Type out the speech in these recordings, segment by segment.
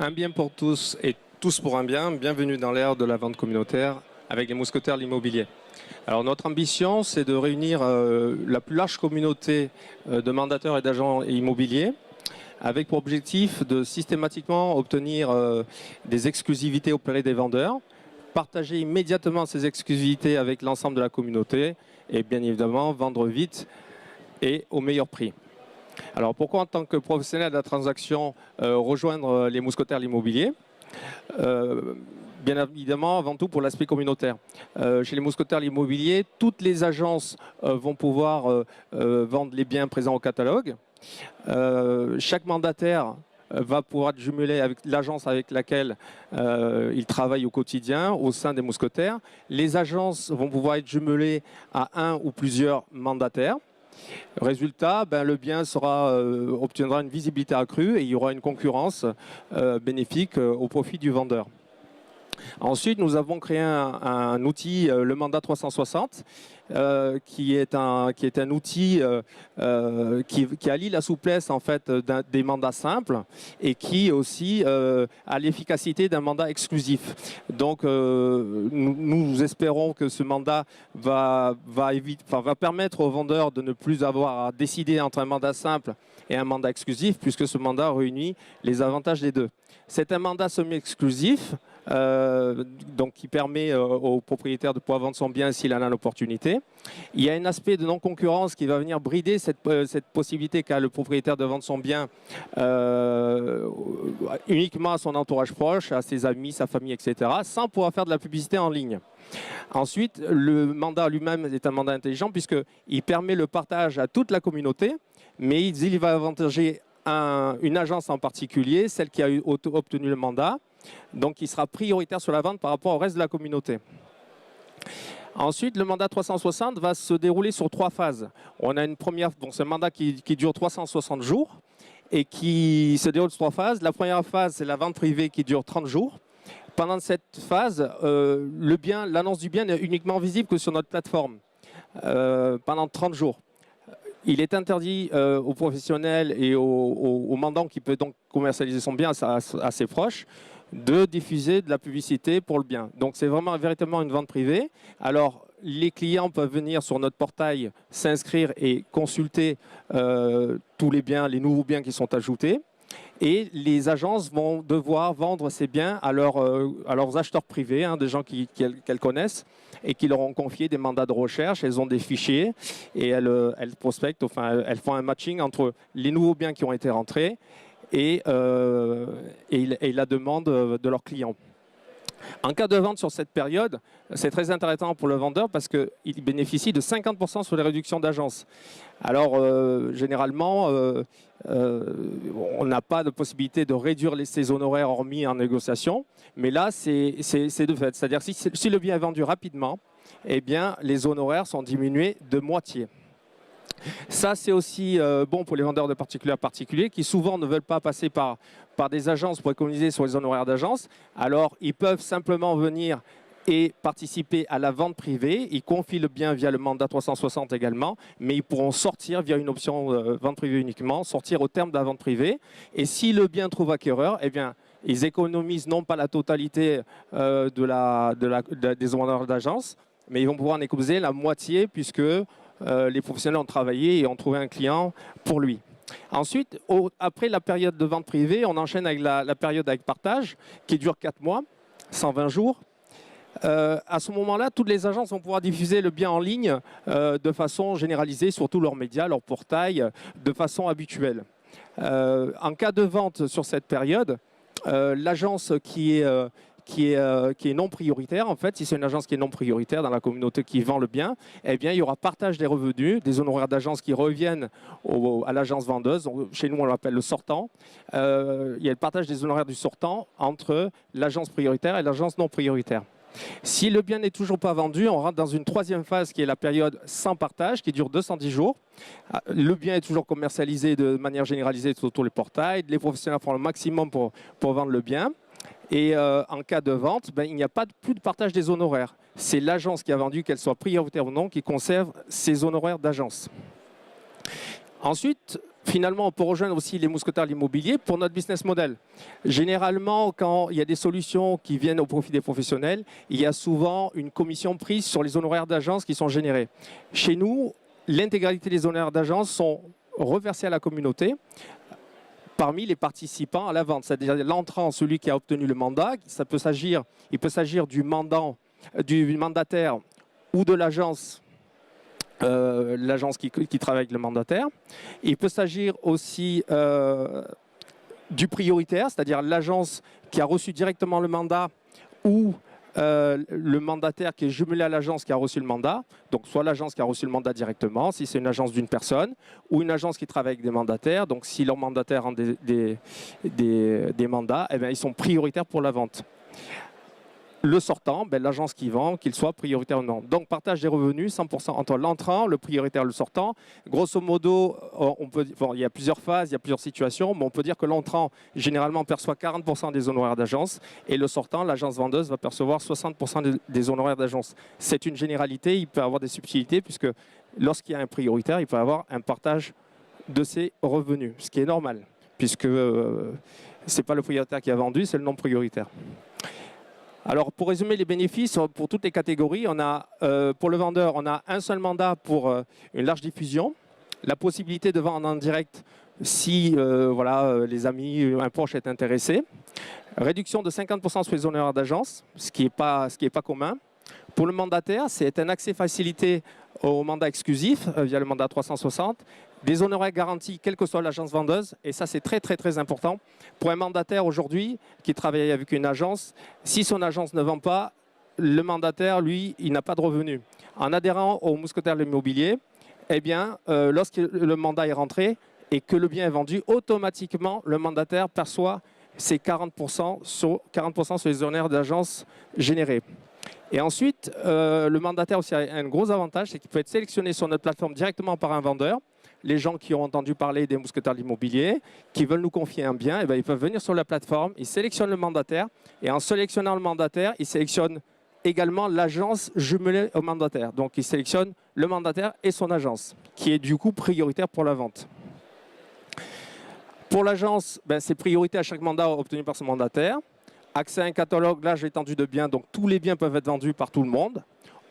Un bien pour tous et tous pour un bien. Bienvenue dans l'ère de la vente communautaire avec les mousquetaires de l'immobilier. Alors notre ambition, c'est de réunir la plus large communauté de mandateurs et d'agents immobiliers avec pour objectif de systématiquement obtenir des exclusivités auprès des vendeurs, partager immédiatement ces exclusivités avec l'ensemble de la communauté et bien évidemment vendre vite et au meilleur prix. Alors pourquoi en tant que professionnel de la transaction rejoindre les mousquetaires de l'immobilier? Bien évidemment, avant tout pour l'aspect communautaire. Chez les mousquetaires de l'immobilier, toutes les agences vont pouvoir vendre les biens présents au catalogue. Chaque mandataire va pouvoir être jumelé avec l'agence avec laquelle il travaille au quotidien au sein des mousquetaires. Les agences vont pouvoir être jumelées à un ou plusieurs mandataires. Résultat, le bien obtiendra une visibilité accrue et il y aura une concurrence bénéfique au profit du vendeur. Ensuite, nous avons créé un outil, le mandat 360, qui est un outil qui allie la souplesse en fait, des mandats simples et qui aussi a l'efficacité d'un mandat exclusif. Donc, nous espérons que ce mandat va permettre aux vendeurs de ne plus avoir à décider entre un mandat simple et un mandat exclusif, puisque ce mandat réunit les avantages des deux. C'est un mandat semi-exclusif, donc qui permet au propriétaire de pouvoir vendre son bien s'il en a l'opportunité. Il y a un aspect de non-concurrence qui va venir brider cette possibilité qu'a le propriétaire de vendre son bien uniquement à son entourage proche, à ses amis, sa famille, etc., sans pouvoir faire de la publicité en ligne. Ensuite, le mandat lui-même est un mandat intelligent puisqu'il permet le partage à toute la communauté, mais il va avantager une agence en particulier, celle qui a obtenu le mandat, donc il sera prioritaire sur la vente par rapport au reste de la communauté. Ensuite, le mandat 360 va se dérouler sur 3 phases. On a une première, c'est un mandat qui dure 360 jours et qui se déroule sur 3 phases. La première phase, c'est la vente privée qui dure 30 jours. Pendant cette phase, l'annonce du bien n'est uniquement visible que sur notre plateforme pendant 30 jours. Il est interdit aux professionnels et aux mandants qui peut donc commercialiser son bien à ses proches de diffuser de la publicité pour le bien. Donc c'est véritablement une vente privée. Alors les clients peuvent venir sur notre portail, s'inscrire et consulter tous les biens, les nouveaux biens qui sont ajoutés. Et les agences vont devoir vendre ces biens à leurs acheteurs privés, des gens qu'elles connaissent et qui leur ont confié des mandats de recherche. Elles ont des fichiers et elles prospectent, elles font un matching entre les nouveaux biens qui ont été rentrés et la demande de leurs clients. En cas de vente sur cette période, c'est très intéressant pour le vendeur parce qu'il bénéficie de 50% sur les réductions d'agence. Alors, généralement, on n'a pas de possibilité de réduire ces honoraires hormis en négociation, mais là, c'est de fait. C'est-à-dire si le bien est vendu rapidement, eh bien, les honoraires sont diminués de moitié. Ça, c'est aussi bon pour les vendeurs de particulier à particulier qui souvent ne veulent pas passer par des agences pour économiser sur les honoraires d'agence. Alors, ils peuvent simplement venir et participer à la vente privée. Ils confient le bien via le mandat 360 également, mais ils pourront sortir via une option vente privée uniquement, sortir au terme de la vente privée. Et si le bien trouve acquéreur, eh bien, ils économisent non pas la totalité des honoraires d'agence, mais ils vont pouvoir en économiser la moitié puisque les professionnels ont travaillé et ont trouvé un client pour lui. Ensuite, après la période de vente privée, on enchaîne avec la période avec partage qui dure 4 mois, 120 jours. À ce moment-là, toutes les agences vont pouvoir diffuser le bien en ligne de façon généralisée sur tous leurs médias, leurs portails, de façon habituelle. En cas de vente sur cette période, l'agence qui est non prioritaire, en fait, si c'est une agence qui est non prioritaire dans la communauté qui vend le bien, eh bien, il y aura partage des revenus, des honoraires d'agence qui reviennent à l'agence vendeuse. Chez nous, on l'appelle le sortant. Il y a le partage des honoraires du sortant entre l'agence prioritaire et l'agence non prioritaire. Si le bien n'est toujours pas vendu, on rentre dans une 3e phase qui est la période sans partage, qui dure 210 jours. Le bien est toujours commercialisé de manière généralisée sur tous les portails. Les professionnels font le maximum pour vendre le bien. Et en cas de vente, il n'y a plus de partage des honoraires. C'est l'agence qui a vendu, qu'elle soit prioritaire ou non, qui conserve ses honoraires d'agence. Ensuite, finalement, on peut rejoindre aussi les mousquetaires de l'immobilier pour notre business model. Généralement, quand il y a des solutions qui viennent au profit des professionnels, il y a souvent une commission prise sur les honoraires d'agence qui sont générés. Chez nous, l'intégralité des honoraires d'agence sont reversés à la communauté parmi les participants à la vente, c'est-à-dire l'entrant, celui qui a obtenu le mandat. Il peut s'agir du mandataire ou de l'agence qui travaille avec le mandataire. Il peut s'agir aussi du prioritaire, c'est-à-dire l'agence qui a reçu directement le mandat ou le mandataire qui est jumelé à l'agence qui a reçu le mandat. Donc soit l'agence qui a reçu le mandat directement, si c'est une agence d'une personne, ou une agence qui travaille avec des mandataires. Donc si leurs mandataires ont des mandats, eh bien, ils sont prioritaires pour la vente. Le sortant, ben, l'agence qui vend, qu'il soit prioritaire ou non. Donc, partage des revenus, 100% entre l'entrant, le prioritaire et le sortant. Grosso modo, il y a plusieurs phases, il y a plusieurs situations, mais on peut dire que l'entrant, généralement, perçoit 40% des honoraires d'agence et le sortant, l'agence vendeuse, va percevoir 60% des honoraires d'agence. C'est une généralité, il peut y avoir des subtilités, puisque lorsqu'il y a un prioritaire, il peut y avoir un partage de ses revenus, ce qui est normal, puisque ce n'est pas le prioritaire qui a vendu, c'est le non prioritaire. Alors, pour résumer les bénéfices, pour toutes les catégories, pour le vendeur, on a un seul mandat pour une large diffusion, la possibilité de vendre en direct si les amis, un proche est intéressé, réduction de 50% sur les honoraires d'agence, ce qui n'est pas commun. Pour le mandataire, c'est un accès facilité au mandat exclusif via le mandat 360, des honoraires garantis quelle que soit l'agence vendeuse, et ça c'est très très très important. Pour un mandataire aujourd'hui qui travaille avec une agence, si son agence ne vend pas, le mandataire, lui, il n'a pas de revenus. En adhérant au mousquetaire de l'immobilier, eh bien, lorsque le mandat est rentré et que le bien est vendu, automatiquement le mandataire perçoit ses 40% sur les honoraires d'agence générés. Et ensuite, le mandataire aussi a un gros avantage, c'est qu'il peut être sélectionné sur notre plateforme directement par un vendeur. Les gens qui ont entendu parler des mousquetaires de l'immobilier, qui veulent nous confier un bien, eh bien, ils peuvent venir sur la plateforme, ils sélectionnent le mandataire, et en sélectionnant le mandataire, ils sélectionnent également l'agence jumelée au mandataire. Donc, ils sélectionnent le mandataire et son agence, qui est du coup prioritaire pour la vente. Pour l'agence, ben, c'est priorité à chaque mandat obtenu par son mandataire. Accès à un catalogue, large étendue de biens, donc tous les biens peuvent être vendus par tout le monde.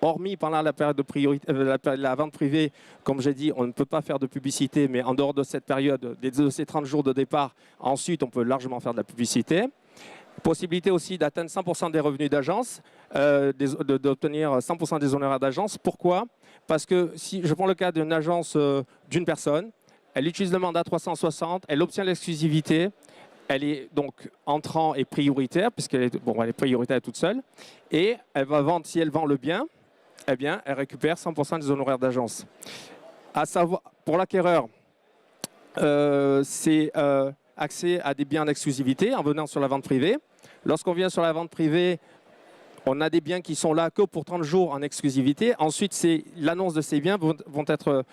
Hormis pendant la période de priorité, la vente privée, comme j'ai dit, on ne peut pas faire de publicité, mais en dehors de cette période, de ces 30 jours de départ, ensuite on peut largement faire de la publicité. Possibilité aussi d'atteindre 100% des revenus d'agence, d'obtenir 100% des honoraires d'agence. Pourquoi? Parce que si je prends le cas d'une agence d'une personne, elle utilise le mandat 360, elle obtient l'exclusivité, elle est donc entrant et prioritaire, puisqu'elle est prioritaire toute seule, et elle va vendre, si elle vend le bien, eh bien, elle récupère 100% des honoraires d'agence. À savoir, pour l'acquéreur, c'est accès à des biens d'exclusivité en venant sur la vente privée. Lorsqu'on vient sur la vente privée, on a des biens qui sont là que pour 30 jours en exclusivité. Ensuite, l'annonce de ces biens vont être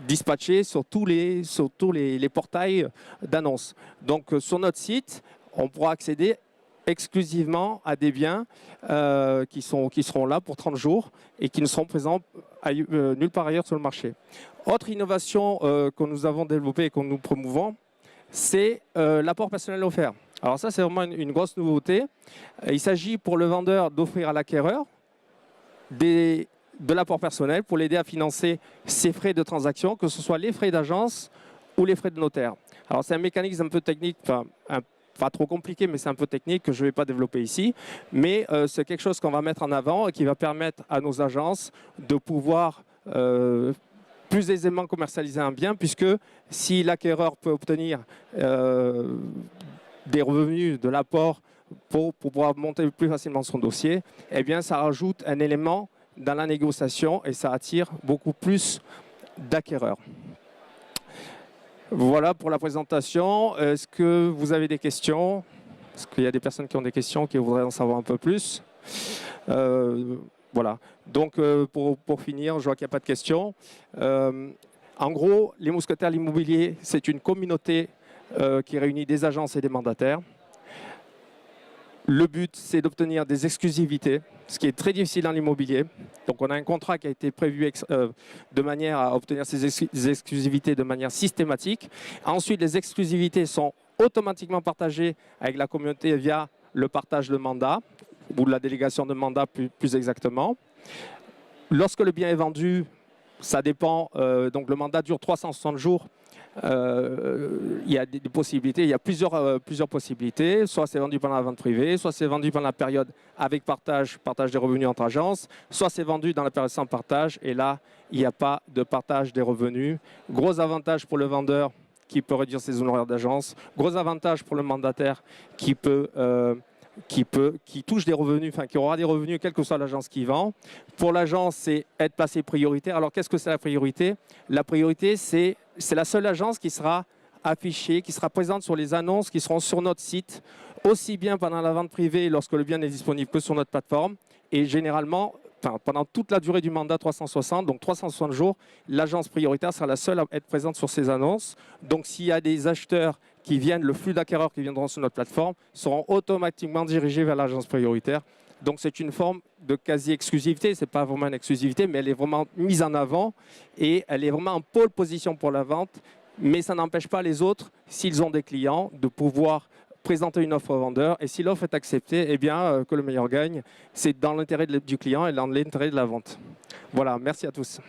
dispatchés sur tous les portails d'annonces. Donc, sur notre site, on pourra accéder exclusivement à des biens qui seront là pour 30 jours et qui ne seront présents nulle part ailleurs sur le marché. Autre innovation que nous avons développée et que nous promouvons, c'est l'apport personnel offert. Alors ça, c'est vraiment une grosse nouveauté. Il s'agit pour le vendeur d'offrir à l'acquéreur de l'apport personnel pour l'aider à financer ses frais de transaction, que ce soit les frais d'agence ou les frais de notaire. Alors c'est un mécanisme un peu technique, pas trop compliqué, mais c'est un peu technique que je ne vais pas développer ici. Mais c'est quelque chose qu'on va mettre en avant et qui va permettre à nos agences de pouvoir plus aisément commercialiser un bien, puisque si l'acquéreur peut obtenir des revenus de l'apport pour pouvoir monter plus facilement son dossier, eh bien, ça rajoute un élément dans la négociation et ça attire beaucoup plus d'acquéreurs. Voilà pour la présentation. Est-ce que vous avez des questions? Est-ce qu'il y a des personnes qui ont des questions, qui voudraient en savoir un peu plus? Voilà. Donc, pour finir, je vois qu'il n'y a pas de questions. En gros, les mousquetaires de l'immobilier, c'est une communauté qui réunit des agences et des mandataires. Le but, c'est d'obtenir des exclusivités, ce qui est très difficile dans l'immobilier. Donc, on a un contrat qui a été prévu de manière à obtenir ces exclusivités de manière systématique. Ensuite, les exclusivités sont automatiquement partagées avec la communauté via le partage de mandat, ou la délégation de mandat plus exactement. Lorsque le bien est vendu, ça dépend. Donc, le mandat dure 360 jours. Il y a des possibilités, il y a plusieurs possibilités. Soit c'est vendu pendant la vente privée, soit c'est vendu pendant la période avec partage des revenus entre agences, soit c'est vendu dans la période sans partage, et là, il n'y a pas de partage des revenus. Gros avantage pour le vendeur qui peut réduire ses honoraires d'agence, gros avantage pour le mandataire qui touche des revenus, enfin qui aura des revenus quelle que soit l'agence qui vend. Pour l'agence, c'est être placé prioritaire. Alors qu'est-ce que c'est la priorité? La priorité, c'est la seule agence qui sera affichée, qui sera présente sur les annonces qui seront sur notre site, aussi bien pendant la vente privée lorsque le bien n'est disponible que sur notre plateforme, et généralement, pendant toute la durée du mandat 360, donc 360 jours, l'agence prioritaire sera la seule à être présente sur ces annonces. Donc s'il y a des acheteurs qui viennent, le flux d'acquéreurs qui viendront sur notre plateforme seront automatiquement dirigés vers l'agence prioritaire. Donc c'est une forme de quasi-exclusivité, ce n'est pas vraiment une exclusivité, mais elle est vraiment mise en avant et elle est vraiment en pole position pour la vente. Mais ça n'empêche pas les autres, s'ils ont des clients, de pouvoir présenter une offre au vendeur. Et si l'offre est acceptée, eh bien, que le meilleur gagne. C'est dans l'intérêt du client et dans l'intérêt de la vente. Voilà, merci à tous.